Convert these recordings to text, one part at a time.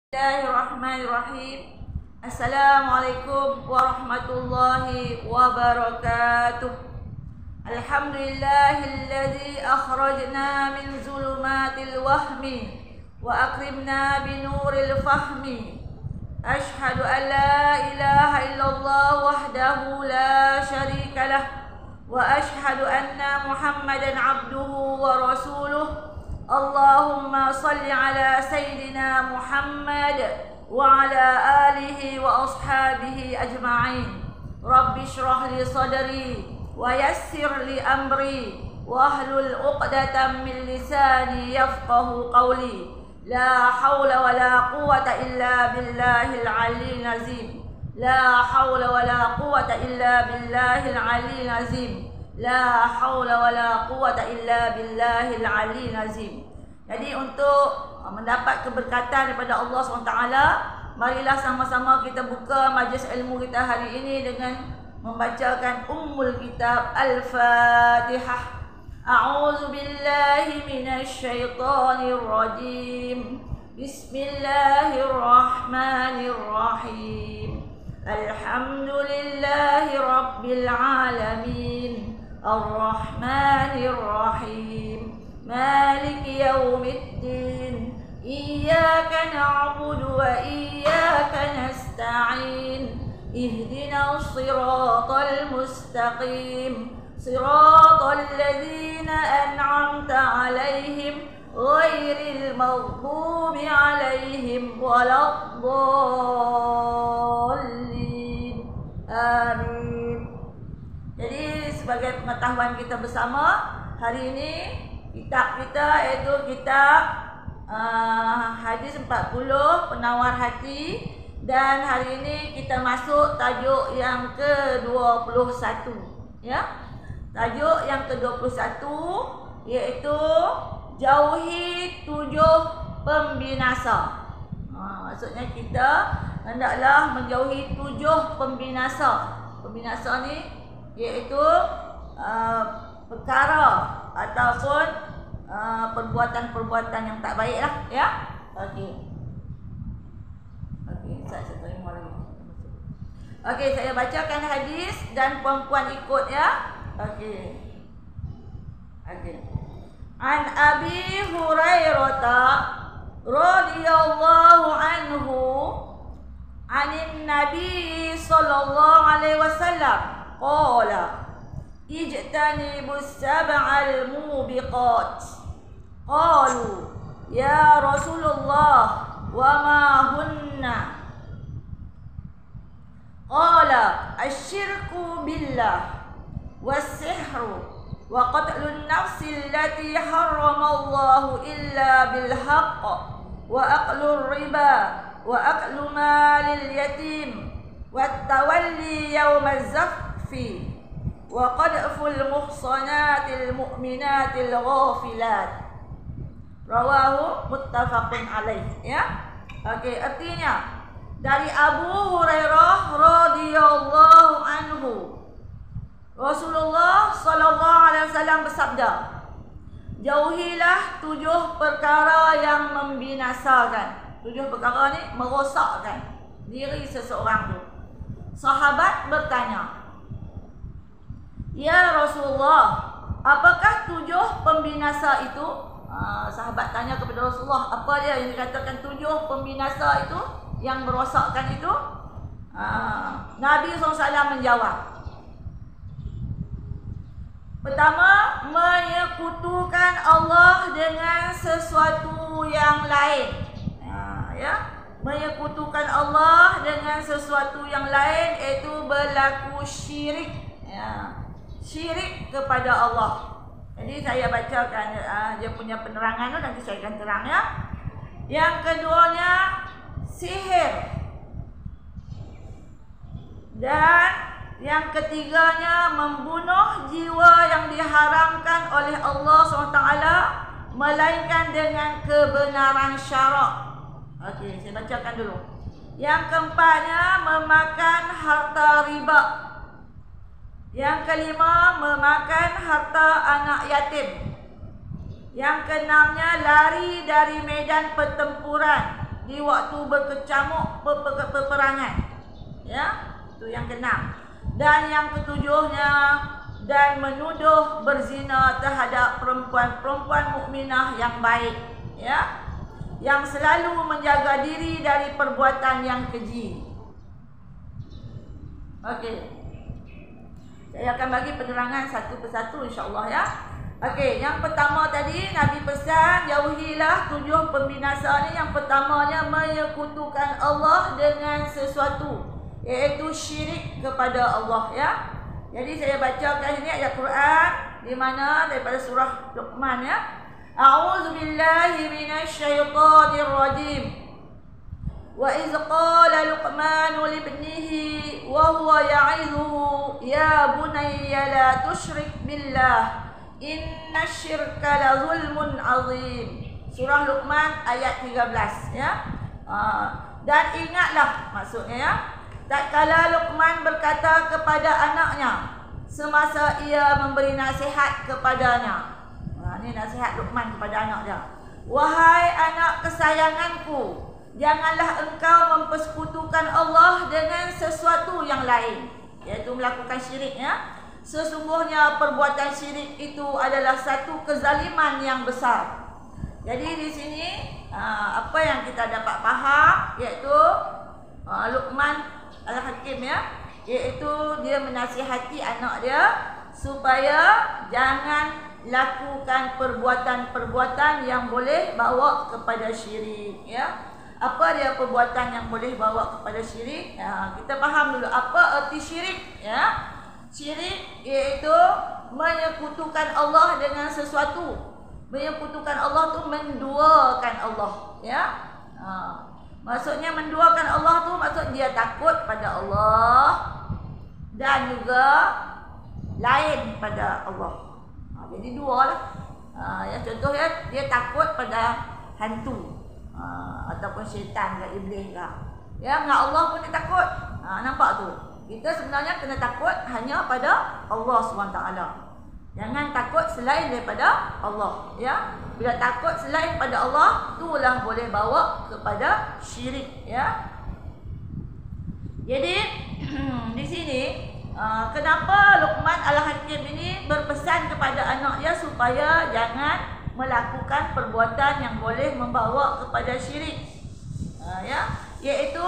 Bismillahirrahmanirrahim. Assalamualaikum warahmatullahi wabarakatuh. Alhamdulillahilladzi akhrajna min zulumatil wahmi wa akrimna binuril fahmi. Ashhadu an la ilaha illallah wahdahu la syarika lah wa ashhadu anna Muhammadan abduhu wa rasuluh. Allahumma salli ala Sayyidina Muhammad wa ala alihi wa ashabihi ajma'in. Rabbi shrah li sadri wa yassir li amri wahlul 'uqdatam min lisani yafqahu qawli. La hawla wa la quwwata illa billahil 'aliyyil 'azim. La hawla wa la quwwata illa billahil 'aliyyil 'azim. La haula wa la quwwata illa billahil 'aliyyil 'azim. Jadi untuk mendapat keberkatan daripada Allah SWT, marilah sama-sama kita buka majlis ilmu kita hari ini dengan membacakan Ummul Kitab Al-Fatihah. A'udzu billahi minasy syaithanir rajim. Bismillahirrahmanirrahim. Alhamdulillahi rabbil alamin. Ar-Rahmanir Rahim. Maliki yaumiddin. Iyyaka na'budu wa iyyaka nasta'in. Ihdinas siratal mustaqim. Siratal ladzina an'amta 'alaihim ghairil maghdubi 'alaihim waladdallin. Amin. Jadi sebagai pengetahuan kita bersama, hari ini kitab kita iaitu kitab Hadis 40 Penawar Hati, dan hari ini kita masuk tajuk yang ke-21, ya. Tajuk yang ke-21 iaitu jauhi 7 pembinasa. Maksudnya kita hendaklah menjauhi 7 pembinasa. Pembinasa ni iaitu perkara ataupun perbuatan-perbuatan yang tak baik lah, ya. Okey, saya terima lagi. Okey, saya bacakan hadis dan puan-puan ikut, ya. Okey. An Abi Hurairah radhiyallahu anhu anin Nabi sallallahu alaihi wasallam qala ijtanibus sab'al mubiqat. Qalu ya Rasulullah wa ma hunna? Qala asyirku billah was-sihru wa qatlun nafsi allati harramallahu illa bil haqq wa aqlur riba wa aqlu malil yatim wa tawalli yawmaz zaffi wa qadful muhsanatil mu'minatil ghafilat. Rawahu muttafaqun alaih, ya. Okey, artinya dari Abu Hurairah radhiyallahu anhu, Rasulullah sallallahu alaihi wasallam bersabda, jauhilah 7 perkara yang membinasakan. 7 perkara ni merosakkan diri seseorang tu. Sahabat bertanya, ya Rasulullah, apakah 7 pembinasa itu? Sahabat tanya kepada Rasulullah, apa dia yang dikatakan 7 pembinasa itu, yang merosakkan itu? Nabi SAW menjawab, pertama, menyekutukan Allah dengan sesuatu yang lain. Ya, menyekutukan Allah dengan sesuatu yang lain, iaitu berlaku syirik. Ya, syirik kepada Allah. Jadi saya bacakan dia punya penerangan tu, nanti saya akan terang, ya. Yang keduanya sihir. Dan yang ketiganya membunuh jiwa yang diharamkan oleh Allah SWT, melainkan dengan kebenaran syarak. Okey, saya bacakan dulu. Yang keempatnya memakan harta riba. Yang kelima memakan harta anak yatim. Yang keenamnya lari dari medan pertempuran di waktu berkecamuk peperangan. Ya, itu yang keenam. Dan yang ketujuhnya, dan menuduh berzina terhadap perempuan-perempuan mukminah yang baik, ya, yang selalu menjaga diri dari perbuatan yang keji. Okey. Saya akan bagi penerangan satu persatu insya-Allah ya. Okey, yang pertama tadi Nabi pesan jauhilah 7 pembinasa ni. Yang pertamanya menyekutukan Allah dengan sesuatu, iaitu syirik kepada Allah ya. Jadi saya bacakan ini ayat Quran di mana daripada surah Luqman ya. A'udzubillahi minasyaitonir rajim. Wa iz qala Luqman li ibnihi wa huwa ya'idhuhu ya bunayya la tusyrik billah innasyirka la zulmun azim. Surah Luqman ayat 13 ya. Dan ingatlah, maksudnya ya, tatkala Luqman berkata kepada anaknya semasa ia memberi nasihat kepadanya. Ini nasihat Luqman kepada anak dia. Wahai anak kesayanganku, janganlah engkau mempersekutukan Allah dengan sesuatu yang lain, iaitu melakukan syirik ya. Sesungguhnya perbuatan syirik itu adalah satu kezaliman yang besar. Jadi di sini apa yang kita dapat faham, iaitu Luqman Al-Hakim ya, iaitu dia menasihati anak dia supaya jangan lakukan perbuatan-perbuatan yang boleh bawa kepada syirik ya. Apa dia perbuatan yang boleh bawa kepada syirik? Kita faham dulu apa erti syirik ya. Syirik iaitu menyekutukan Allah dengan sesuatu. Menyekutukan Allah tu menduakan Allah ya. Maksudnya menduakan Allah tu maksud dia takut pada Allah dan juga lain pada Allah. Jadi dua lah. Ya, contohnya dia takut pada hantu ataupun syaitan ke iblis ke. Ya, dengan Allah pun dia takut. Nampak tu. Kita sebenarnya kena takut hanya pada Allah SWT. Jangan takut selain daripada Allah ya. Bila takut selain pada Allah, itulah boleh bawa kepada syirik ya. Jadi di sini kenapa Luqman Al-Hakim ini berpesan kepada anaknya supaya jangan melakukan perbuatan yang boleh membawa kepada syirik ya, iaitu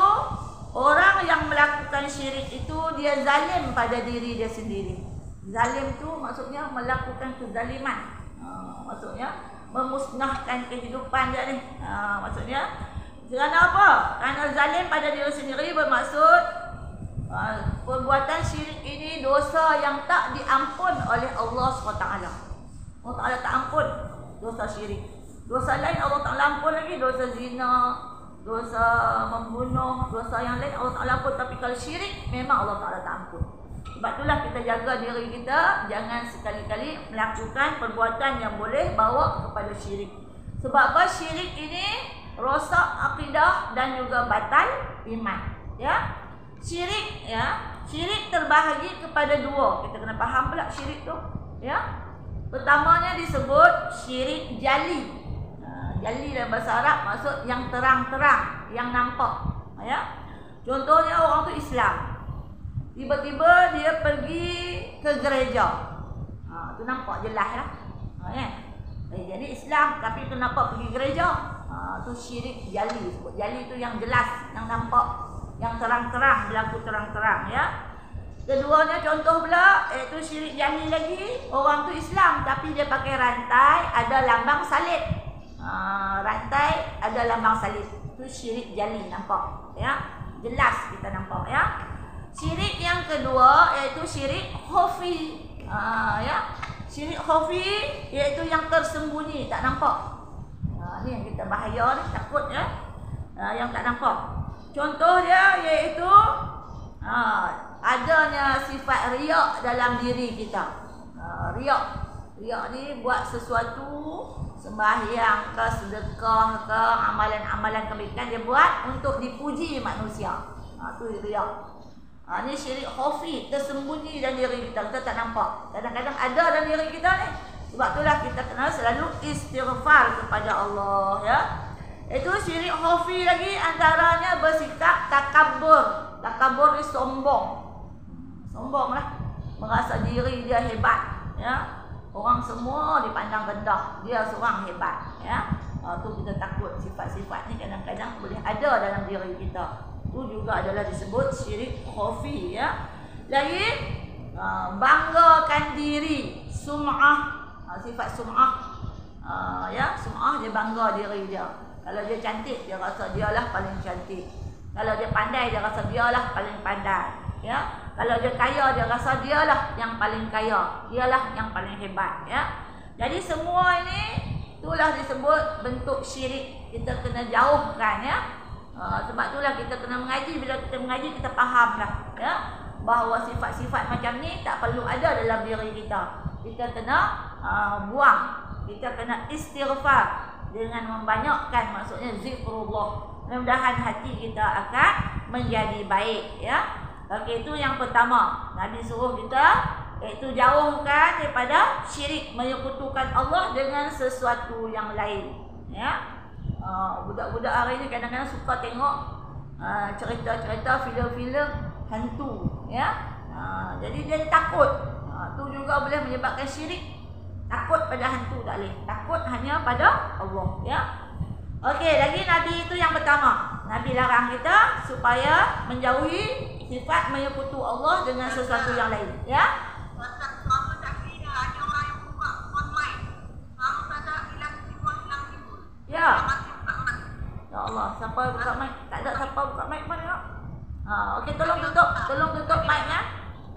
orang yang melakukan syirik itu dia zalim pada diri dia sendiri. Zalim tu maksudnya melakukan kezaliman, maksudnya memusnahkan kehidupan dia ni. Maksudnya kerana apa? Kerana zalim pada diri sendiri bermaksud perbuatan syirik ini dosa yang tak diampun oleh Allah SWT. Allah Ta'ala tak ampun dosa syirik. Dosa lain Allah Ta'ala ampun lagi, dosa zina, dosa membunuh, dosa yang lain Allah Ta'ala ampun. Tapi kalau syirik memang Allah Ta'ala tak ampun. Sebab itulah kita jaga diri kita, jangan sekali-kali melakukan perbuatan yang boleh bawa kepada syirik. Sebab apa? Syirik ini rosak akidah dan juga batal iman ya. Syirik ya, syirik terbahagi kepada dua. Kita kena faham pula syirik tu ya. Pertamanya disebut syirik jali. Jali dalam bahasa Arab maksud yang terang-terang, yang nampak ya. Contohnya orang tu Islam, tiba-tiba dia pergi ke gereja. Tu nampak jelas lah ya. Jadi Islam tapi tu nampak pergi gereja. Tu syirik jali. Sebut jali tu yang jelas, yang nampak, yang terang-terang, berlaku terang-terang ya. Keduanya contoh pula iaitu syirik jali lagi. Orang tu Islam tapi dia pakai rantai ada lambang salib. Rantai ada lambang salib. Itu syirik jali, nampak ya. Jelas kita nampak ya. Syirik yang kedua iaitu syirik khafi. Ya. Syirik khafi iaitu yang tersembunyi, tak nampak. Ni yang kita bahaya ni, takut ya. Yang tak nampak. Contoh dia iaitu adanya sifat riak dalam diri kita. Riak. Riak ni buat sesuatu, sembahyang ke, sedekah ke, amalan-amalan kebaikan dia buat untuk dipuji manusia. Tu riak. Ni syirik khafi, tersembunyi dalam diri kita, kita tak nampak. Kadang-kadang ada dalam diri kita ni. Sebab itulah kita kena selalu istighfar kepada Allah ya. Itu syirik khafi lagi antaranya bersikap takabur. Takabur ni sombong. Sombonglah. Merasa diri dia hebat, ya. Orang semua dipandang rendah, dia seorang hebat, ya. Tu kita takut sifat-sifat ni kadang-kadang boleh ada dalam diri kita. Tu juga adalah disebut syirik khafi, ya. Lagi banggakan diri, sum'ah, sifat sum'ah. Ya, sum'ah dia bangga diri dia. Kalau dia cantik, dia rasa dialah paling cantik. Kalau dia pandai, dia rasa dialah paling pandai, ya. Kalau dia kaya, dia rasa dialah yang paling kaya, dialah yang paling hebat, ya. Jadi semua ini itulah disebut bentuk syirik. Kita kena jauhkan, ya. Sebab itulah kita kena mengaji. Bila kita mengaji, kita fahamlah, ya, bahawa sifat-sifat macam ni tak perlu ada dalam diri kita. Kita kena buang. Kita kena istighfar dengan membanyakkan, maksudnya zikrullah. Mudah-mudahan hati kita akan menjadi baik, ya. Okey, itu yang pertama. Nabi suruh kita iaitu jauhkan daripada syirik, menyekutukan Allah dengan sesuatu yang lain, ya. Budak-budak hari ni kadang-kadang suka tengok cerita-cerita filem-filem hantu, ya. Jadi dia takut. Tu juga boleh menyebabkan syirik. Takut pada hantu tak boleh. Takut hanya pada Allah, ya. Okey, lagi Nabi itu yang pertama. Nabi larang kita supaya menjauhi sifat menyekutu Allah dengan sesuatu yang lain, ya. Ya. Ya Allah, siapa buka mic? Tak ada siapa buka mic mana nak? Okey, tolong tutup mic-nya.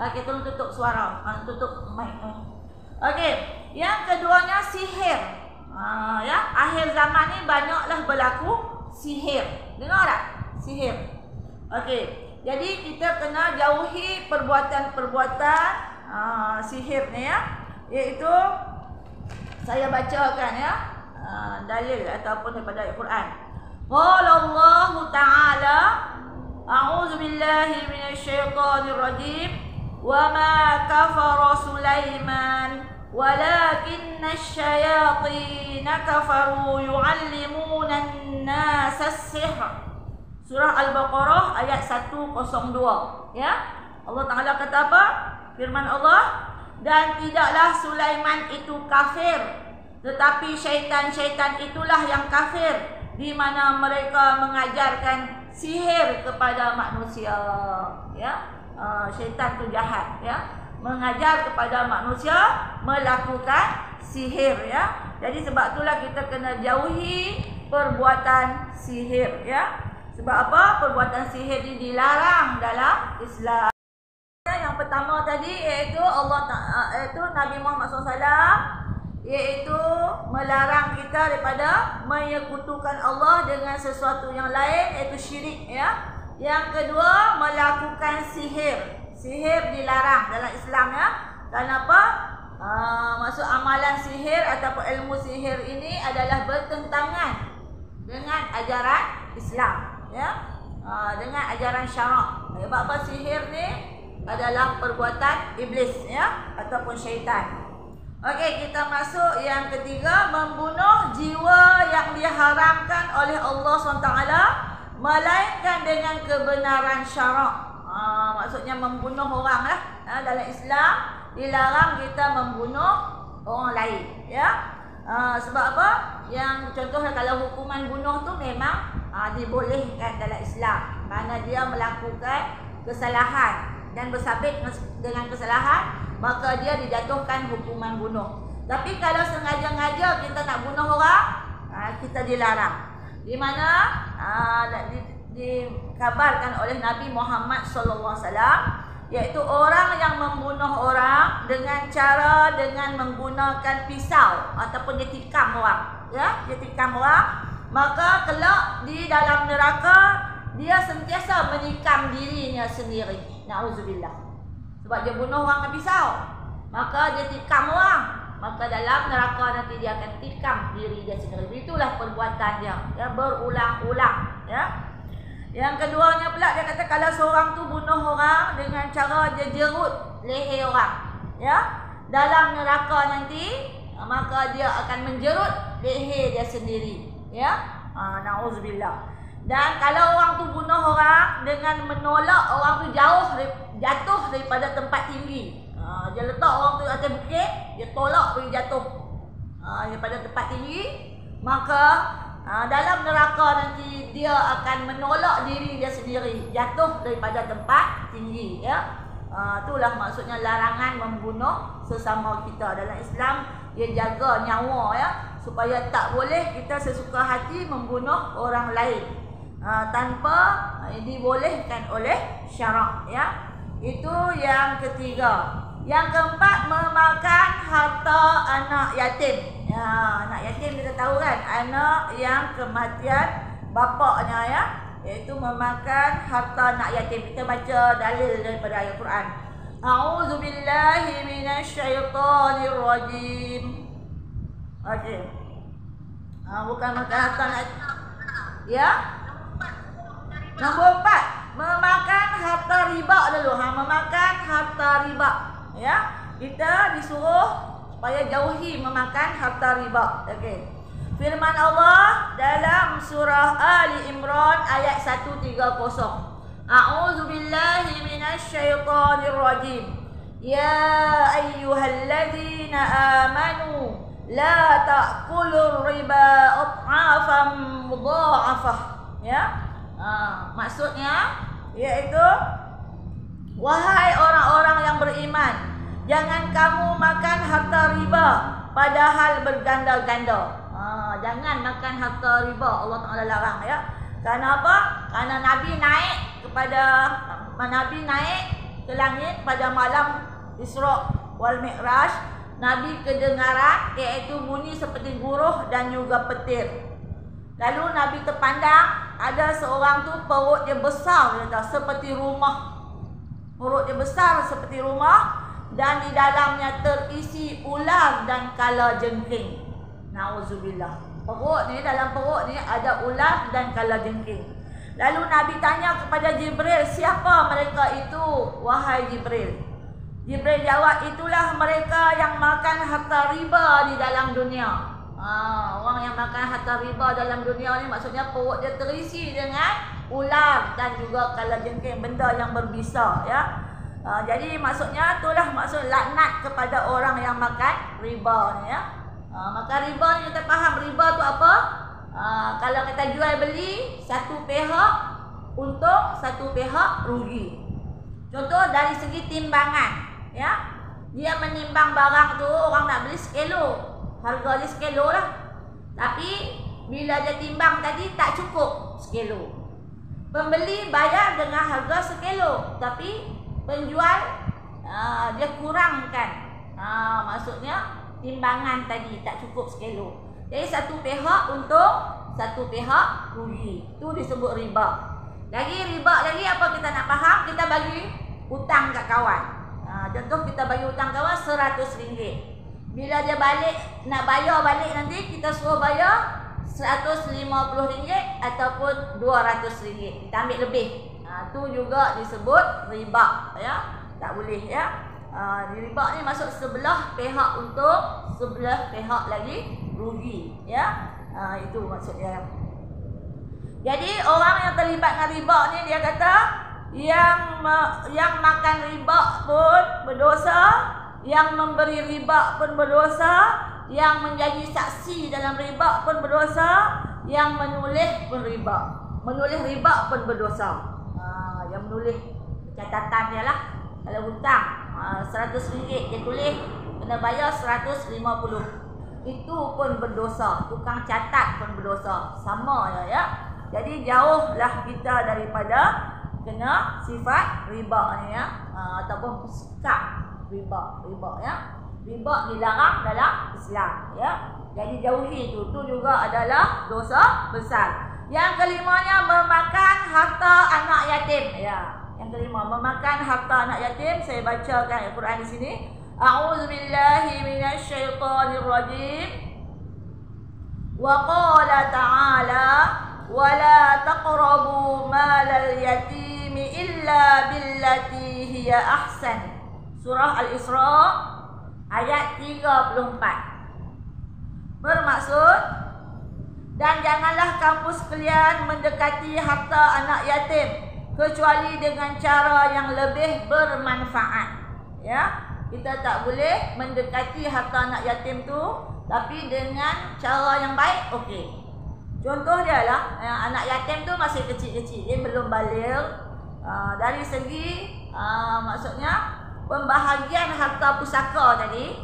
Okey, tolong tutup suara. Tutup mic. Okey, yang keduanya sihir. Ya, akhir zaman ni banyaklah berlaku sihir. Dengar tak? Sihir. Okey, jadi kita kena jauhi perbuatan-perbuatan sihir ni, ya. Iaitu saya bacakan, ya, dalil ataupun daripada Al-Quran. Qala Allah Ta'ala, a'udzu billahi minasyaitonir rajim. Wa ma kafara Sulaiman walakinna asy-syayatin kafaru yu'allimuna an-nasa as-sihr. Surah Al-Baqarah ayat 102, ya. Allah Ta'ala kata apa? Firman Allah, dan tidaklah Sulaiman itu kafir, tetapi syaitan-syaitan itulah yang kafir, di mana mereka mengajarkan sihir kepada manusia, ya. Syaitan tu jahat, ya, mengajar kepada manusia melakukan sihir, ya. Jadi sebab itulah kita kena jauhi perbuatan sihir, ya. Sebab apa? Perbuatan sihir ini dilarang dalam Islam. Yang pertama tadi iaitu iaitu Nabi Muhammad SAW, iaitu melarang kita daripada menyekutukan Allah dengan sesuatu yang lain, iaitu syirik, ya. Yang kedua, melakukan sihir. Sihir dilarang dalam Islam, ya. Kenapa? Maksud amalan sihir ataupun ilmu sihir ini adalah bertentangan dengan ajaran Islam, ya. Dengan ajaran syarak. Sebab apa? Sihir ni adalah perbuatan iblis, ya, ataupun syaitan. Okey, kita masuk yang ketiga, membunuh jiwa yang diharamkan oleh Allah SWT, melainkan dengan kebenaran syarak. Maksudnya membunuh orang lah. Dalam Islam dilarang kita membunuh orang lain, ya. Sebab apa? Yang contohnya kalau hukuman bunuh tu memang dibolehkan dalam Islam, kerana dia melakukan kesalahan dan bersabit dengan kesalahan, maka dia dijatuhkan hukuman bunuh. Tapi kalau sengaja-ngaja kita nak bunuh orang, kita dilarang. Di mana dikabarkan oleh Nabi Muhammad SAW, iaitu orang yang membunuh orang dengan menggunakan pisau ataupun dia tikam orang, ya, dia tikam orang, maka kelak di dalam neraka dia sentiasa menikam dirinya sendiri. Na'udzubillah. Sebab dia bunuh orang dengan pisau, maka dia tikam orang, maka dalam neraka nanti dia akan tikam diri dia sendiri. Itulah perbuatan dia, ya, berulang-ulang, ya. Yang keduanya pula dia kata, kalau seorang tu bunuh orang dengan cara dia jerut leher orang, ya, dalam neraka nanti maka dia akan menjerut leher dia sendiri, ya. Na'udzubillah. Dan kalau orang tu bunuh orang dengan menolak orang tu jatuh daripada tempat tinggi. Dia letak orang tu atas bukit, dia tolak pergi jatuh daripada tempat tinggi, maka dalam neraka nanti dia akan menolak diri dia sendiri, jatuh daripada tempat tinggi, ya. Itulah maksudnya larangan membunuh sesama kita. Dalam Islam dia jaga nyawa, ya, supaya tak boleh kita sesuka hati membunuh orang lain tanpa dibolehkan oleh syarak, ya. Itu yang ketiga. Yang keempat, memakan harta anak yatim. Anak yatim kita tahu kan, anak yang kematian bapaknya, ya, iaitu memakan harta anak yatim. Kita baca dalil daripada ayat Quran. A'udzubillahi minasyaitonirrajim. Okey. Bukan makan harta anak yatim. Ya. Nombor 4, memakan harta riba dulu. Memakan harta riba, ya. Kita disuruh supaya jauhi memakan harta riba. Okey. Firman Allah dalam surah Ali Imran ayat 130. A'udzubillahi minasyaitonirrajim. Ya ayyuhalladzina amanu la ta'kulur riba adhafan mudha'afah. Ya. Maksudnya iaitu, wahai orang-orang yang beriman, jangan kamu makan harta riba padahal berganda-ganda. Jangan makan harta riba, Allah Ta'ala larang, ya. Kerana apa? Kerana Nabi naik ke langit pada malam Isra wal Mi'raj. Nabi kedengaran iaitu bunyi seperti guruh dan juga petir. Lalu Nabi terpandang, ada seorang tu perut dia besar, seperti rumah. Perut dia besar seperti rumah, dan di dalamnya terisi ular dan kalajengking. Na'udzubillah. Dalam perut ni ada ular dan kalajengking. Lalu Nabi tanya kepada Jibril, siapa mereka itu, wahai Jibril? Jibril jawab, itulah mereka yang makan harta riba di dalam dunia. Orang yang makan harta riba dalam dunia ni maksudnya perut dia terisi dengan ular dan juga kalajengking, benda yang berbisa, ya. Jadi maksudnya itulah maksud laknat kepada orang yang makan riba ni, ya. Makan riba ni kita faham riba tu apa? Kalau kita jual beli, satu pihak untung, satu pihak rugi. Contoh dari segi timbangan, ya. Dia menimbang barang tu, orang nak beli sekilo, harga dia sekilo lah. Tapi bila dia timbang tadi tak cukup sekilo. Pembeli bayar dengan harga sekilo, tapi penjual dia kurangkan. Maksudnya timbangan tadi tak cukup sekilo. Jadi satu pihak untung, satu pihak rugi. Itu disebut riba. Lagi riba lagi apa kita nak faham? Kita bagi hutang kat kawan. Contoh kita bagi hutang kawan RM100. Bila dia balik, nak bayar balik nanti, kita suruh bayar RM150 ataupun RM200. Kita ambil lebih. Itu juga disebut riba, ya. Tak boleh, ya. Riba ni masuk sebelah pihak untung, sebelah pihak lagi rugi, ya. Itu maksudnya. Jadi orang yang terlibat dengan riba ni, dia kata yang makan riba pun berdosa, yang memberi riba pun berdosa, yang menjadi saksi dalam riba pun berdosa, yang menulis pun riba. Menulis riba pun berdosa. Yang menulis catatan dia lah. Kalau hutang RM100 dia tulis, kena bayar RM150. Itu pun berdosa. Tukang catat pun berdosa. Sama ya. Jadi jauhlah kita daripada kena sifat riba ni, ya. Ataupun sikap riba, ya. Riba dilarang dalam Islam, ya. Jadi jauhi itu juga adalah dosa besar. Yang kelimanya memakan harta anak yatim, ya. Yang kelima memakan harta anak yatim. Saya bacakan ayat Quran di sini. A'udzubillahi minasyaitonirrajim. Wa qala ta'ala wa la taqrabu malal yatimi illa billati hiya ahsan. Surah Al-Isra ayat 34. Bermaksud, Dan janganlah kamu sekalian mendekati harta anak yatim kecuali dengan cara yang lebih bermanfaat. Ya, kita tak boleh mendekati harta anak yatim tu tapi dengan cara yang baik. Okey. Contoh dia lah, anak yatim tu masih kecil-kecil, dia belum baligh. Dari segi maksudnya pembahagian harta pusaka tadi,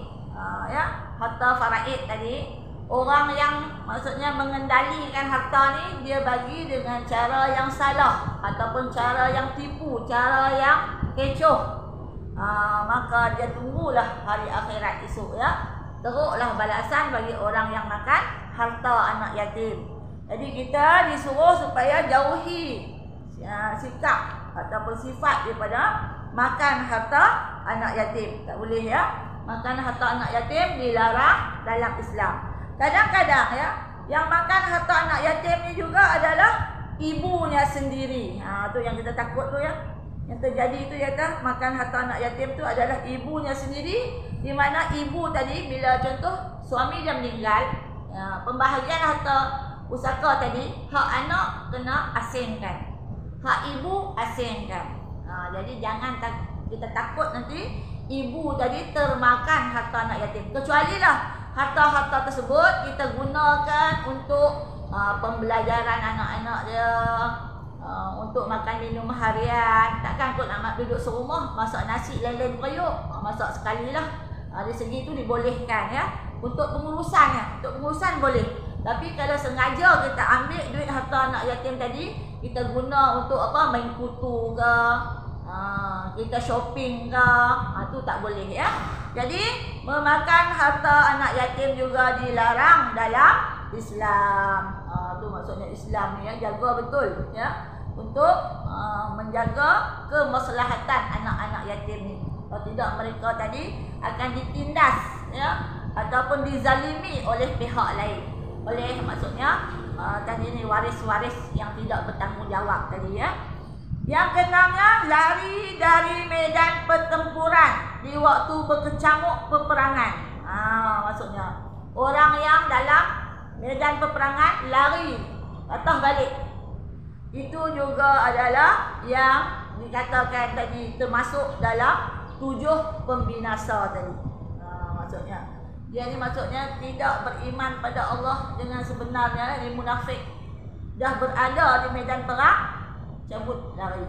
ya, harta faraid tadi, orang yang maksudnya mengendalikan harta ni dia bagi dengan cara yang salah ataupun cara yang tipu, cara yang kecoh. Maka dia tunggulah hari akhirat esok, ya. Teruklah balasan bagi orang yang makan harta anak yatim. Jadi kita disuruh supaya jauhi sikap ataupun sifat daripada makan harta anak yatim. Tak boleh, ya. Makan harta anak yatim dilarang dalam Islam. Kadang-kadang, ya, yang makan harta anak yatim ni juga adalah ibunya sendiri. Tu yang kita takut tu, ya. Yang terjadi itu ialah makan harta anak yatim tu adalah ibunya sendiri, di mana ibu tadi bila contoh suami dia meninggal, pembahagian harta pusaka tadi hak anak kena asingkan, hak ibu asingkan. Jadi jangan kita takut nanti ibu tadi termakan harta anak yatim. Kecuali lah harta-harta tersebut kita gunakan untuk pembelajaran anak-anak dia, untuk makan minum harian. Takkan kot nak duduk serumah masak nasi lain-lain periuk, masak sekali lah. Dari segi itu dibolehkan, ya. Untuk pengurusan, untuk pengurusan boleh. Tapi kalau sengaja kita ambil duit harta anak yatim tadi, kita guna untuk apa, main kutu ke, kita shopping ke, tu tak boleh, ya. Jadi memakan harta anak yatim juga dilarang dalam Islam. Tu maksudnya Islam ni, ya, jaga betul, ya, untuk menjaga kemaslahatan anak-anak yatim ni. Kalau tidak mereka tadi akan ditindas, ya, ataupun dizalimi oleh pihak lain. Oleh maksudnya tadi ni waris-waris yang tidak bertanggungjawab tadi, ya. Yang keenamnya, lari dari medan pertempuran di waktu berkecamuk peperangan. Maksudnya orang yang dalam medan peperangan lari patah balik, itu juga adalah yang dikatakan tadi termasuk dalam 7 pembinasa tadi. Maksudnya dia ni maksudnya tidak beriman pada Allah dengan sebenarnya, dia munafik. Dah berada di medan perang, cabut lari.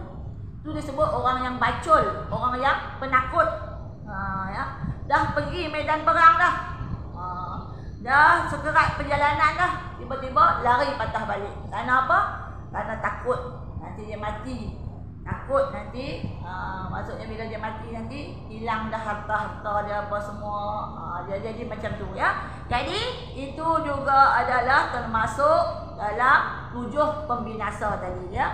Itu disebut orang yang bacul, orang yang penakut. Ya. Dah pergi medan perang dah. Dah sekerat perjalanan dah, tiba-tiba lari patah balik. Kerana apa? Kerana takut nanti dia mati. Takut nanti maksudnya bila dia mati nanti hilang dah harta-harta dia apa semua. Dia jadi macam tu, ya. Jadi itu juga adalah termasuk dalam 7 pembinasa tadi, ya.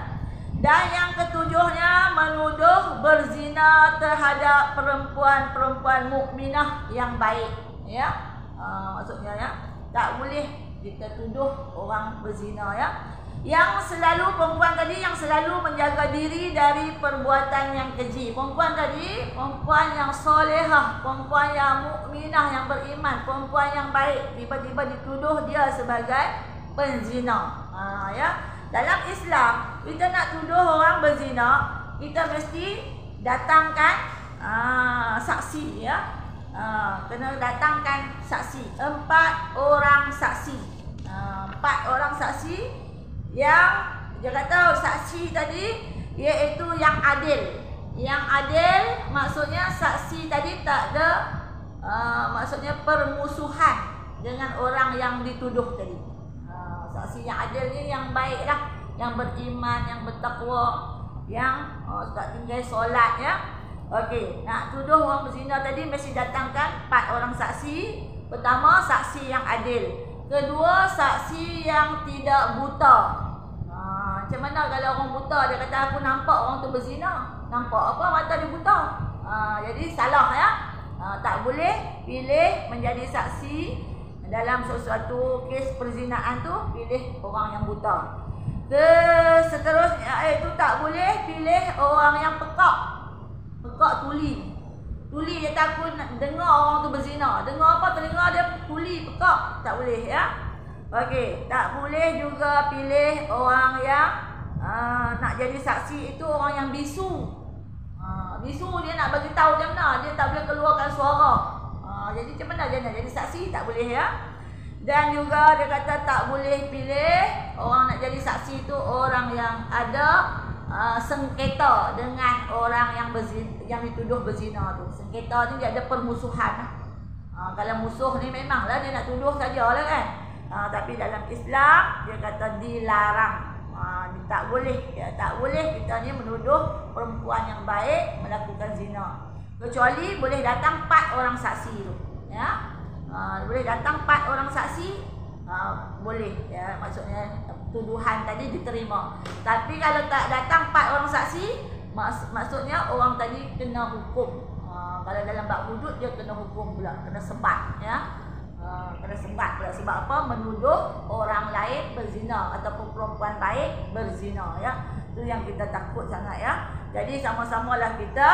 Dan yang ketujuhnya, menuduh berzina terhadap perempuan-perempuan mukminah yang baik, ya. Maksudnya, ya, tak boleh kita tuduh orang berzina, ya. Yang selalu perempuan tadi yang selalu menjaga diri dari perbuatan yang keji. Perempuan tadi perempuan yang solehah, perempuan yang mukminah, yang beriman, perempuan yang baik, tiba-tiba dituduh dia sebagai penzina. Ya. Dalam Islam, kita nak tuduh orang berzina, kita mesti datangkan saksi, ya. Kena datangkan saksi, 4 orang saksi. 4 orang saksi yang dia kata saksi tadi iaitu yang adil. Yang adil maksudnya saksi tadi tak ada maksudnya permusuhan dengan orang yang dituduh tadi. Saksi yang adil ni yang baik lah, yang beriman, yang bertakwa, yang tak tinggal solat, ya. Okey, nak tuduh orang berzina tadi mesti datangkan 4 orang saksi. Pertama, saksi yang adil. Kedua, saksi yang tidak buta. Macam mana kalau orang buta dia kata aku nampak orang tu berzina? Nampak apa? Mata dia buta. Jadi salah, ya. Tak boleh pilih menjadi saksi dalam sesuatu kes perzinaan tu, pilih orang yang buta. Seterusnya itu tak boleh pilih orang yang pekak. Pekak tuli. Tuli dia takut dengar orang tu berzina. Dengar apa? Telinga dia tuli, pekak. Tak boleh, ya. Okey, tak boleh juga pilih orang yang nak jadi saksi itu orang yang bisu. Bisu dia nak bagi tahu macam mana, dia tak boleh keluarkan suara. Jadi macam mana dia nak jadi saksi? Tak boleh ya. Dan juga dia kata tak boleh pilih orang nak jadi saksi itu orang yang ada sengketa dengan orang yang yang dituduh berzina tu. Sengketa ni dia ada permusuhan. Kalau musuh ni memanglah dia nak tuduh sajalah kan. Tapi dalam Islam dia kata dilarang. Tak boleh, tak boleh kita ni menuduh perempuan yang baik melakukan zina. Kecuali boleh datang 4 orang saksi tu, ya. Boleh datang 4 orang saksi, boleh, ya. Maksudnya tuduhan tadi diterima. Tapi kalau tak datang 4 orang saksi, maksudnya orang tadi kena hukum. Kalau dalam bab hudud dia kena hukum pula, kena sebat, ya. Kena sebat pula. Sebab apa? Menuduh orang lain berzina ataupun perempuan baik berzina, ya. Itu yang kita takut sangat, ya. Jadi sama-samalah kita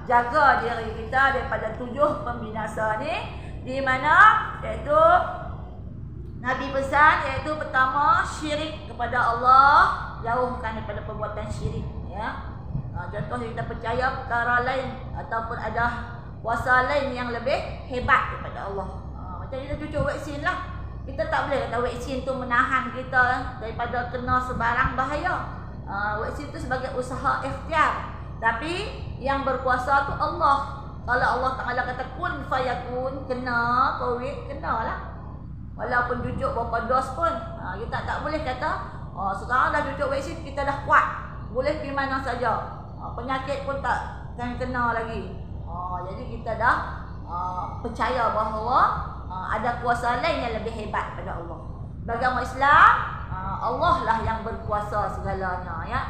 jaga diri kita daripada 7 pembinasa ni, di mana iaitu Nabi pesan, iaitu pertama syirik kepada Allah, jauhkan daripada perbuatan syirik, ya. Contoh kita percaya perkara lain ataupun ada kuasa lain yang lebih hebat daripada Allah. Macam kita cucuk vaksin lah. Kita tak boleh kata vaksin tu menahan kita daripada kena sebarang bahaya. Vaksin tu sebagai usaha ikhtiar. Tapi yang berkuasa tu Allah. Kalau Allah Ta'ala kata kun fayakun, kena COVID, kena lah. Walaupun cucuk berapa dos pun, kita tak boleh kata sekarang dah cucuk vaksin, kita dah kuat, boleh pergi mana saja, penyakit pun tak akan kena lagi. Jadi kita dah percaya bahawa ada kuasa lain yang lebih hebat pada Allah. Bagi orang Islam, Allah lah yang berkuasa segalanya, ya.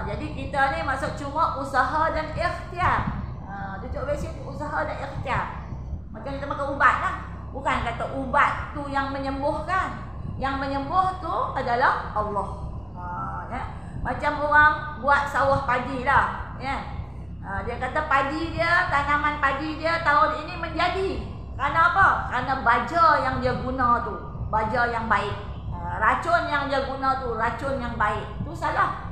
Jadi kita ni maksud cuma usaha dan ikhtiar. Cucuk vaksin usaha dan ikhtiar. Macam kita makan ubat lah. Bukan kata ubat tu yang menyembuhkan. Yang menyembuh tu adalah Allah. Ya. Macam orang buat sawah padi lah, ya. Dia kata padi dia, tanaman padi dia tahun ini menjadi. Kerana apa? Kerana baja yang dia guna tu, baja yang baik. Racun yang dia guna tu, racun yang baik. Tu salah.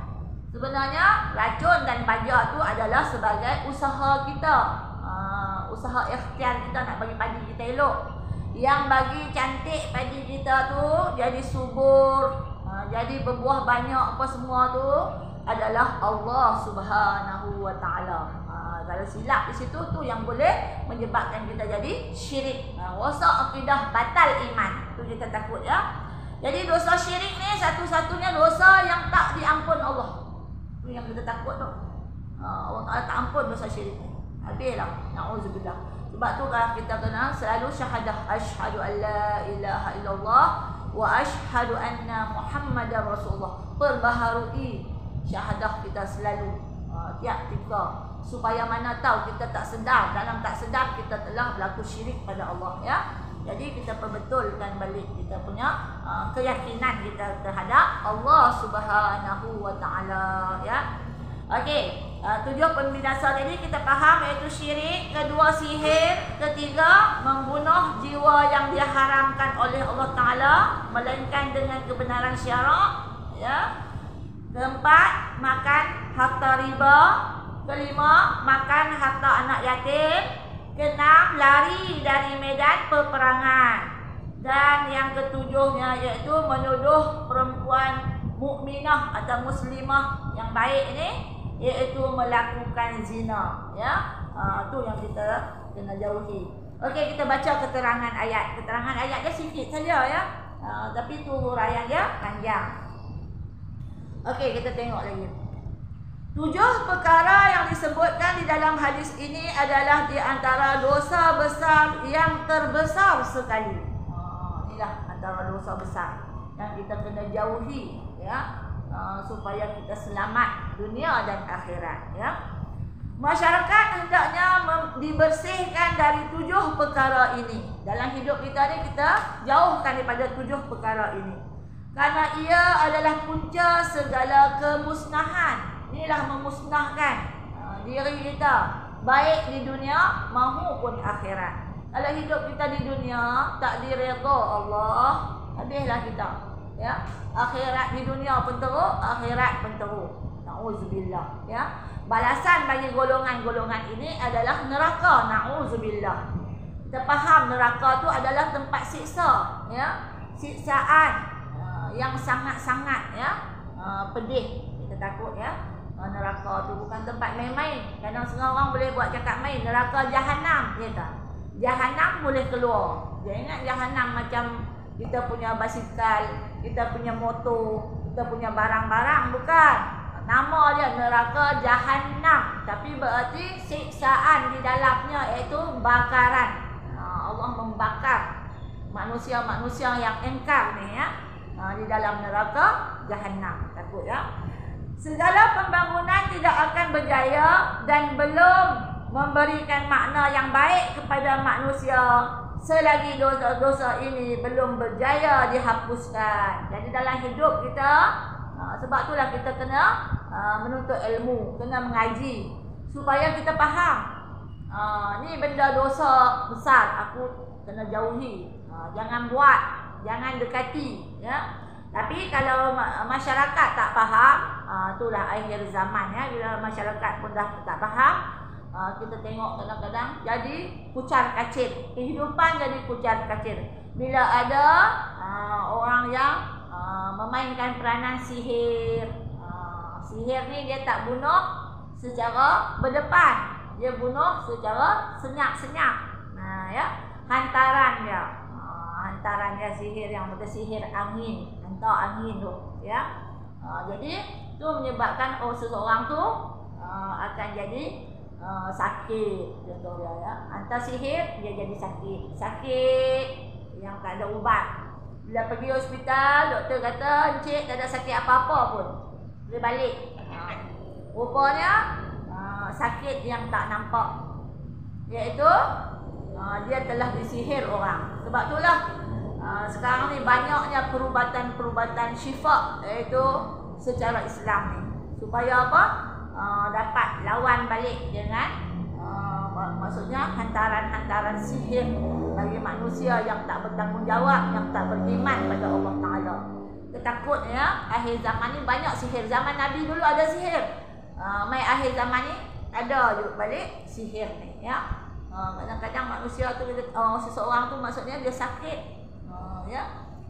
Sebenarnya racun dan baja tu adalah sebagai usaha kita. Usaha ikhtiar kita nak bagi padi kita elok. Yang bagi cantik padi kita tu jadi subur, jadi berbuah banyak apa semua tu adalah Allah Subhanahu wa Ta'ala. Kalau silap di situ tu yang boleh menyebabkan kita jadi syirik. Rosak akidah, batal iman. Tu kita takut, ya. Jadi dosa syirik ni satu-satunya dosa yang tak diampun Allah. Tu yang kita takut tu. Allah Ta'ala tak ampun dosa syirik ni. Habislah. Na'udzubillah. Sebab tu kan kita kena selalu syahadah. Asyhadu an la ilaha illallah wa asyhadu anna Muhammadar Rasulullah. Perbaharui syahadah kita selalu, tiap ketika, supaya mana tahu kita tak sedar, dalam tak sedar kita telah berlaku syirik pada Allah, ya. Jadi kita perbetulkan balik kita punya keyakinan kita terhadap Allah Subhanahu wa Ta'ala, ya. Okey, 7 pembinasa tadi kita faham, iaitu syirik, kedua sihir, ketiga membunuh jiwa yang diharamkan oleh Allah Ta'ala melainkan dengan kebenaran syarak, ya. Keempat, makan harta riba. Kelima, makan harta anak yatim. Keenam, lari dari medan peperangan. Dan yang ketujuhnya iaitu menuduh perempuan mukminah atau muslimah yang baik ini, iaitu melakukan zina, ya. Itu yang kita kena jauhi. Okey, kita baca keterangan ayat. Keterangan ayat dia sikit saja, ya. Tapi tu huraian dia panjang. Okey, kita tengok lagi. 7 perkara yang disebutkan di dalam hadis ini adalah di antara dosa besar yang terbesar sekali. Inilah antara dosa besar yang kita kena jauhi, ya, supaya kita selamat dunia dan akhirat, ya. Masyarakat hendaknya dibersihkan dari 7 perkara ini. Dalam hidup kita ni kita jauhkan daripada 7 perkara ini. Karena ia adalah punca segala kemusnahan. Inilah memusnahkan diri kita, baik di dunia maupun akhirat. Kalau hidup kita di dunia tak diredha Allah, habislah kita. Ya, akhirat di dunia pun teruk, akhirat pun teruk. Nauzubillah. Ya, balasan bagi golongan-golongan ini adalah neraka. Nauzubillah. Kita faham neraka tu adalah tempat siksa, ya, siksaan yang sangat-sangat ya pedih. Kita takut ya, neraka tu bukan tempat main-main. Kadang setengah orang boleh buat cakap main. Neraka jahanam, ya tak? Jahanam boleh keluar. Dia ingat jahanam macam kita punya basikal, kita punya motor, kita punya barang-barang. Bukan. Nama dia neraka jahanam. Tapi berarti siksaan di dalamnya iaitu bakaran. Allah membakar manusia-manusia yang engkar ni ya, di dalam neraka jahanam. Takut ya. Segala pembangunan tidak akan berjaya dan belum memberikan makna yang baik kepada manusia selagi dosa-dosa ini belum berjaya dihapuskan. Jadi dalam hidup kita, sebab itulah kita kena menuntut ilmu, kena mengaji supaya kita faham. Ni benda dosa besar, aku kena jauhi. Jangan buat, jangan dekati ya. Tapi kalau masyarakat tak faham, itulah akhir zaman ya. Bila masyarakat pun dah tak faham, kita tengok kadang-kadang jadi kucar kacir. Kehidupan jadi kucar kacir. Bila ada orang yang memainkan peranan sihir. Sihir ni dia tak bunuh secara berdepan. Dia bunuh secara senyap-senyap. Ya, hantaran dia. Hantaran dia sihir yang betul sihir angin, hantar angin tu, ya. Jadi tu menyebabkan seseorang tu akan jadi sakit contohnya ya. Hantar sihir dia jadi sakit yang tak ada ubat. Bila pergi hospital, doktor kata encik tak ada sakit apa-apa pun. Boleh balik. Rupanya sakit yang tak nampak, iaitu dia telah disihir orang. Sebab itulah sekarang ni banyaknya perubatan syifa, iaitu secara Islam ni, supaya apa? Dapat lawan balik dengan maksudnya hantaran-hantaran sihir bagi manusia yang tak bertanggungjawab, yang tak beriman pada Allah Ta'ala. Ketakutnya akhir zaman ni banyak sihir. Zaman Nabi dulu ada sihir, mai akhir zaman ni ada juga balik sihir ni ya. Kadang-kadang manusia tu seseorang tu maksudnya dia sakit ya,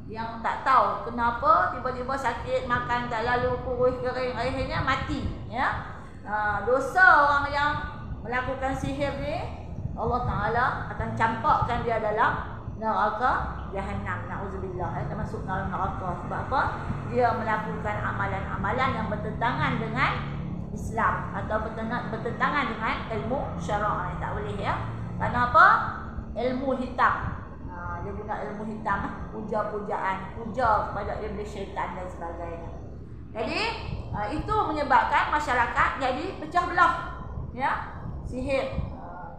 yang tak tahu kenapa tiba-tiba sakit, makan tak lalu, kurus kering, akhirnya mati ya. Dosa orang yang melakukan sihir ni Allah Ta'ala akan campakkan dia dalam neraka jahanam. Nauzubillah, termasuk dalam neraka. Sebab apa? Dia melakukan amalan-amalan yang bertentangan dengan Islam atau bertentangan dengan ilmu syarak. Tak boleh ya. Kenapa? Ilmu hitam. Dia guna ilmu hitam, puja-pujaan, puja kepada iblis, syaitan dan sebagainya. Jadi itu menyebabkan masyarakat jadi pecah belah ya. Sihir.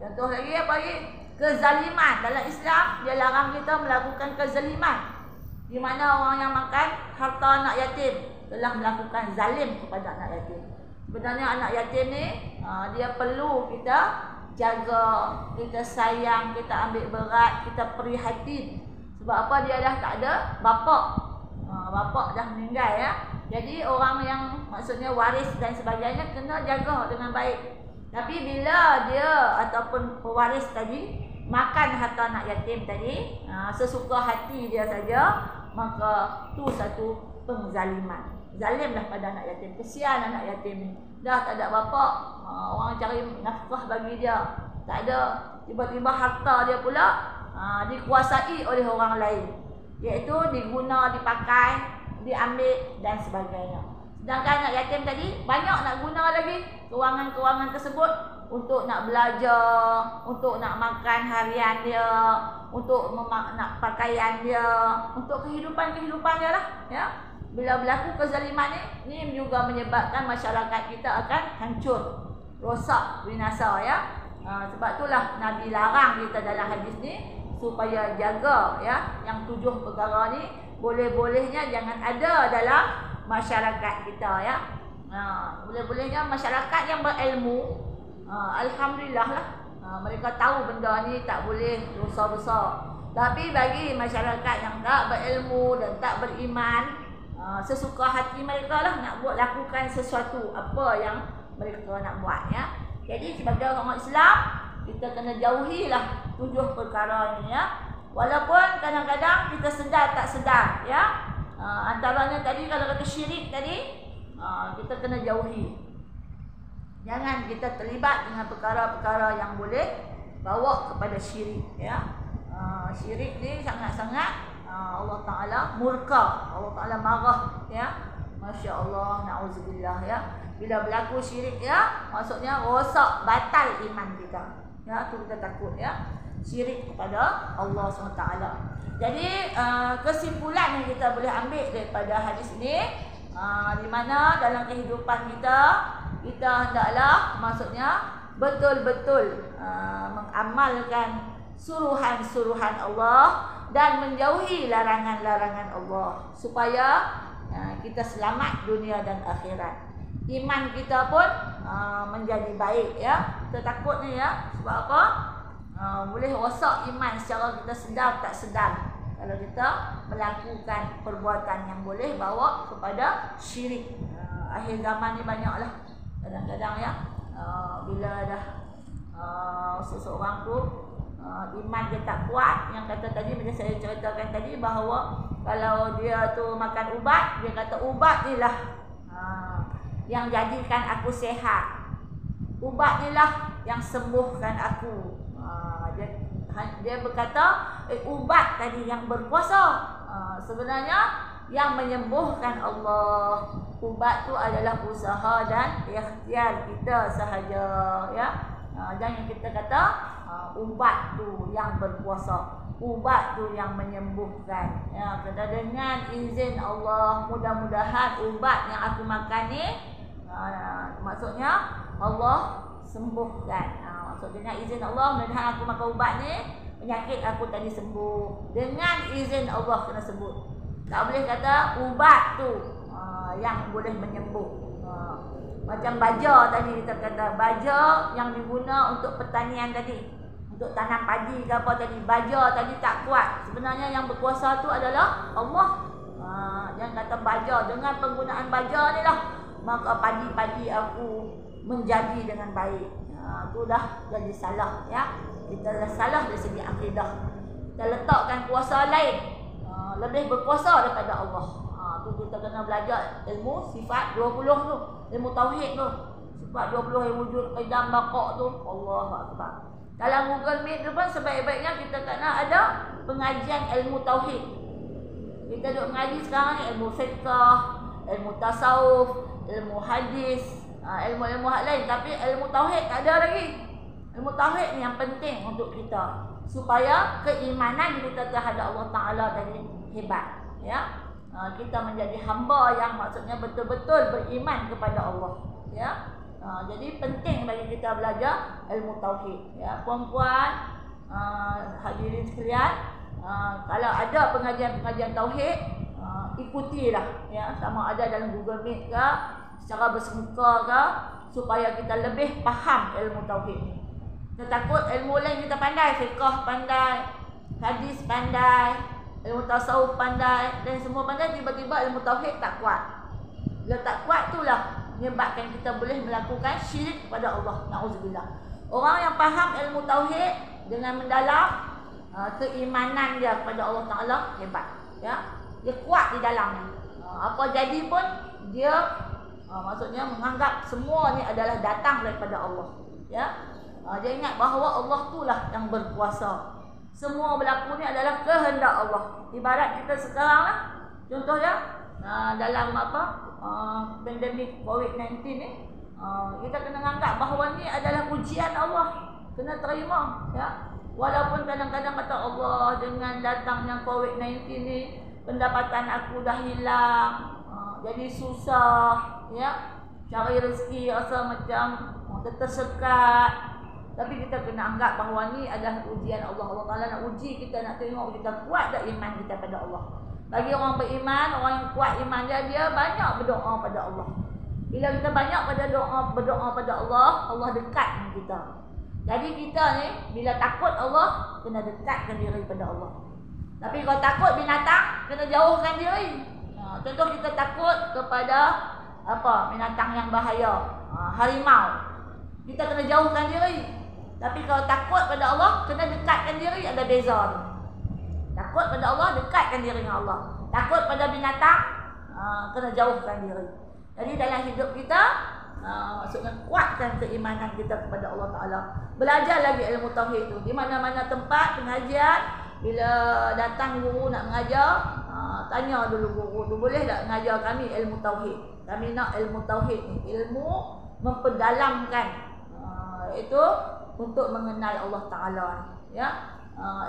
Contoh lagi apa lagi? Kezaliman. Dalam Islam dia larang kita melakukan kezaliman. Di mana orang yang makan harta anak yatim telah melakukan zalim kepada anak yatim. Sebenarnya anak yatim ni dia perlu kita jaga, kita sayang, kita ambil berat, kita prihatin. Sebab apa? Dia dah tak ada bapak. Bapak dah meninggal ya. Jadi orang yang maksudnya waris dan sebagainya kena jaga dengan baik. Tapi bila dia ataupun pewaris tadi makan harta anak yatim tadi sesuka hati dia saja, maka tu satu penzaliman. Zalimlah pada anak yatim. Kesian anak yatim ni. Dah tak ada bapak, orang cari nafkah bagi dia. Tak ada. Tiba-tiba harta dia pula dikuasai oleh orang lain. Iaitu diguna, dipakai, diambil dan sebagainya. Sedangkan anak yatim tadi banyak nak guna lagi kewangan-kewangan tersebut untuk nak belajar, untuk nak makan harian dia, untuk nak pakaian dia, untuk kehidupan dia lah ya. Bila berlaku kezaliman ni juga menyebabkan masyarakat kita akan hancur, rosak, binasa ya. Sebab itulah Nabi larang kita dalam hadis ni supaya jaga ya, yang 7 perkara ni boleh-bolehnya jangan ada dalam masyarakat kita ya. Boleh-bolehnya masyarakat yang berilmu, alhamdulillah lah, mereka tahu benda ni tak boleh, dosa besar. Tapi bagi masyarakat yang tak berilmu dan tak beriman, sesuka hati mereka lah nak buat lakukan sesuatu apa yang mereka nak buat, ya. Jadi sebagai orang Islam, kita kena jauhilah 7 perkara ni, ya. Walaupun kadang-kadang kita sedar tak sedar, ya. Antaranya tadi kalau kata syirik tadi, kita kena jauhi. Jangan kita terlibat dengan perkara-perkara yang boleh bawa kepada syirik, ya. Syirik ni sangat-sangat Allah Ta'ala murka, Allah Ta'ala marah, ya. Masya Allah, na'udzubillah, ya. Bila berlaku syirik, ya, maksudnya rosak, batal iman kita, ya. Tu kita takut, ya, syirik kepada Allah SWT. Jadi kesimpulan yang kita boleh ambil daripada hadis ini, di mana dalam kehidupan kita hendaklah maksudnya betul-betul mengamalkan suruhan-suruhan Allah dan menjauhi larangan-larangan Allah supaya kita selamat dunia dan akhirat. Iman kita pun menjadi baik, ya. Kita takut ni, ya. Sebab apa? Boleh rosak iman secara kita sedar tak sedar kalau kita melakukan perbuatan yang boleh bawa kepada syirik. Akhir zaman ni banyaklah kadang-kadang, ya, bila dah seseorang tu iman dia tak kuat, yang kata tadi macam saya ceritakan tadi, bahawa kalau dia tu makan ubat, dia kata ubat ni lah yang jadikan aku sehat, ubat ni lah yang sembuhkan aku. Dia berkata ubat tadi yang berkuasa, sebenarnya yang menyembuhkan Allah. Ubat tu adalah usaha dan ikhtiar kita sahaja, ya. Jangan kita kata ubat tu yang berkuasa, ubat tu yang menyembuhkan, ya. Kata dengan izin Allah, mudah-mudahan ubat yang aku makan ni maksudnya Allah sembuhkan. Maksud dengan izin Allah, mudah-mudahan aku makan ubat ni, penyakit aku tadi sembuh. Dengan izin Allah kena sebut. Tak boleh kata ubat tu yang boleh menyembuh. Macam baja tadi kita kata, baja yang diguna untuk pertanian tadi, untuk tanam padi ke apa tadi, baja tadi tak kuat. Sebenarnya yang berkuasa tu adalah Allah. Yang kata baja, dengan penggunaan baja ni lah maka padi-padi aku menjadi dengan baik. Tu dah jadi salah, ya. Kita dah salah dari segi akidah. Kita letakkan kuasa lain lebih berkuasa daripada Allah. Tu kita kena belajar ilmu sifat 20 tu, ilmu tauhid tu. Sifat 20 yang wujud, qidam, baqa tu. Allahu akbar. Dalam Google Meet tu pun sebaik-baiknya kita kena ada pengajian ilmu tauhid. Kita duk mengaji sekarang ni ilmu fiqh, ilmu tasawuf, ilmu hadis, ilmu-ilmu hak lain, tapi ilmu tauhid tak ada lagi. Ilmu tauhid ni yang penting untuk kita supaya keimanan kita terhadap Allah Ta'ala tadi hebat, ya. Kita menjadi hamba yang maksudnya betul-betul beriman kepada Allah, ya. Jadi penting bagi kita belajar ilmu tauhid, ya. Puan-puan, hadirin sekalian, kalau ada pengajian-pengajian tauhid, ikutilah, ya. Sama ada dalam Google Meet ke, secara bersemuka ke, supaya kita lebih faham ilmu tauhid ni. Kita takut ilmu lain kita pandai, fiqh pandai, hadis pandai, ilmu tasawuf pandai, dan semua pandai, tiba-tiba ilmu tauhid tak kuat. Bila tak kuat itulah menyebabkan kita boleh melakukan syirik kepada Allah. Na'udzubillah. Orang yang faham ilmu tauhid dengan mendalam, keimanan dia kepada Allah Ta'ala hebat, ya. Dia kuat di dalamnya. Apa jadi pun dia maksudnya menganggap semua ni adalah datang daripada Allah, ya. Dia ingat bahawa Allah tu lah yang berkuasa. Semua berlaku ni adalah kehendak Allah. Ibarat kita sekarang lah, contohnya dalam pandemik COVID-19 ni, kita kena anggap bahawa ni adalah ujian Allah, kena terima, ya. Walaupun kadang-kadang kata Allah, dengan datangnya COVID-19 ni pendapatan aku dah hilang, jadi susah, ya. Cari rezeki rasa macam tersekat. Tapi kita kena anggap bahawa ni adalah ujian Allah. Allah Ta'ala nak uji kita, nak tengok kita kuat tak iman kita pada Allah. Bagi orang beriman, orang yang kuat iman dia banyak berdoa pada Allah. Bila kita banyak berdoa pada Allah, Allah dekat dengan kita. Jadi kita ni bila takut Allah, kena dekatkan diri pada Allah. Tapi kalau takut binatang, kena jauhkan diri. Contoh kita takut kepada binatang yang bahaya, harimau, kita kena jauhkan diri. Tapi kalau takut pada Allah, kena dekatkan diri. Ada beza. Takut pada Allah, dekatkan diri dengan Allah. Takut pada binatang, kena jauhkan diri. Jadi dalam hidup kita, maksudnya kuatkan keimanan kita kepada Allah Ta'ala. Belajar lagi ilmu tauhid itu. Di mana-mana tempat pengajian, bila datang guru nak mengajar, tanya dulu guru tu, boleh tak mengajar kami ilmu tauhid? Kami nak ilmu tauhid ni, ilmu memperdalamkan, itu untuk mengenal Allah Ta'ala. Ya,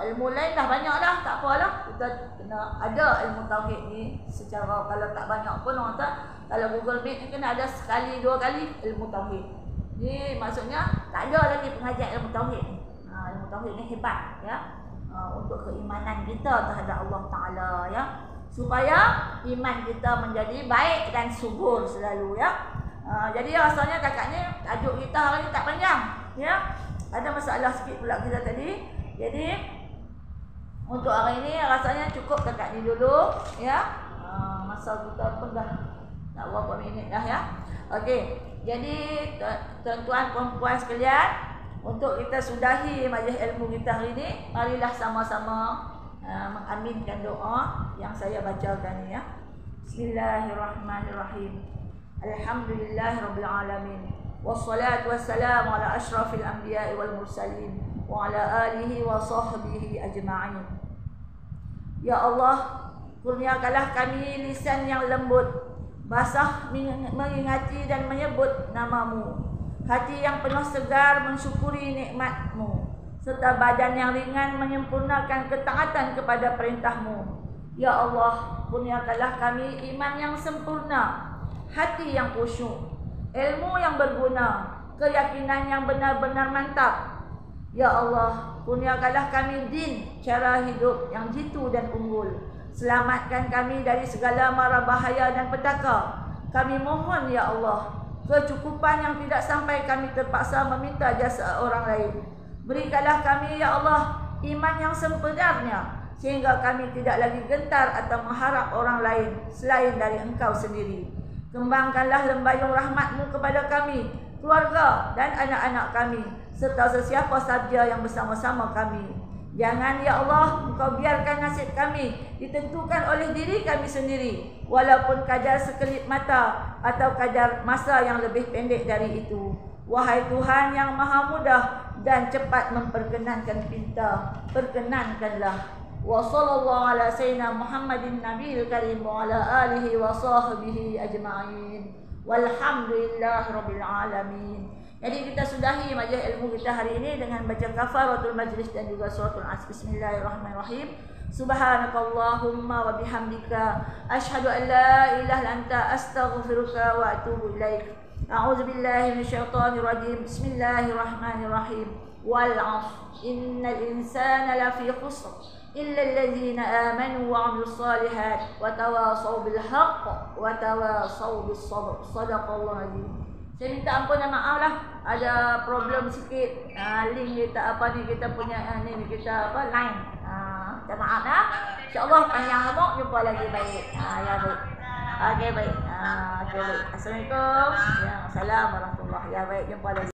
ilmu lain dah banyak dah, tak apalah. Kita kena ada ilmu tauhid ni secara, kalau tak banyak pun orang kata, kalau Google Meet ni kena ada sekali dua kali ilmu tauhid. Ni maksudnya tak ada lagi pengajian ilmu tauhid ni. Ilmu tauhid ni hebat, ya, untuk keimanan kita terhadap Allah Ta'ala, ya, supaya iman kita menjadi baik dan subur selalu, ya. Jadi rasanya kakak ni tajuk kita hari ni tak panjang, ya. Ada masalah sikit pula kita tadi. Jadi untuk hari ni rasanya cukup kakak ni dulu, ya. Masa kita pun dah tak berapa minit dah, ya. Okey. Jadi tuan-tuan puan-puan sekalian, untuk kita sudahi majlis ilmu kita hari ini, marilah sama-sama mengaminkan doa yang saya bacakan ni, ya. Bismillahirrahmanirrahim. Alhamdulillahirabbil alamin. Wassalatu wassalamu ala asyrafil anbiya'i wal mursalin wa ala alihi wa sahbihi ajma'in. Ya Allah, kurniakanlah kami lisan yang lembut, basah mengingati dan menyebut namamu, hati yang penuh segar mensyukuri nikmatmu, serta badan yang ringan menyempurnakan ketaatan kepada perintahmu. Ya Allah, kurniakanlah kami iman yang sempurna, hati yang khusyuk, ilmu yang berguna, keyakinan yang benar-benar mantap. Ya Allah, kurniakanlah kami din, cara hidup yang jitu dan unggul. Selamatkan kami dari segala mara bahaya dan petaka. Kami mohon, ya Allah, kecukupan yang tidak sampai kami terpaksa meminta jasa orang lain. Berikanlah kami, ya Allah, iman yang sebenarnya, sehingga kami tidak lagi gentar atau mengharap orang lain selain dari Engkau sendiri. Kembangkanlah lembayung rahmat-Mu kepada kami, keluarga dan anak-anak kami, serta sesiapa sahaja yang bersama-sama kami. Jangan, ya Allah, Engkau biarkan nasib kami ditentukan oleh diri kami sendiri, walaupun kadar sekelip mata atau kadar masa yang lebih pendek dari itu. Wahai Tuhan yang maha mudah dan cepat memperkenankan pinta, perkenankanlah. Wa sallallahu ala sayyidina Muhammadin nabiyil karim wa ala alihi wa sahbihi ajma'in. Walhamdulillahi rabbil alamin. Jadi kita sudahi majlis ilmu kita hari ini dengan baca kafaratul majlis dan juga suratul As. Bismillahirrahmanirrahim. Subhanakallahumma wa bihamdika asyhadu an la ilaha illa anta astaghfiruka wa atubu ilaik. A'udzu billahi minasyaitonir rajim. Bismillahirrahmanirrahim. Wal 'ashr innal insana lafi khusr illa alladzina amanu wa 'amilus solihat wa tawasaw bil haqq wa tawasaw bis sabr. Shadaqallahu azim. Saya minta ampun dan maaf lah, ada problem sikit, link kita kita punya kita line, minta maaf lah. InsyaAllah panjang lama jumpa lagi baik. Ya baik. Okey baik. Okey baik. Assalamualaikum. Ya, Assalamualaikum warahmatullahi wabarakatuh. Ya baik, jumpa lagi.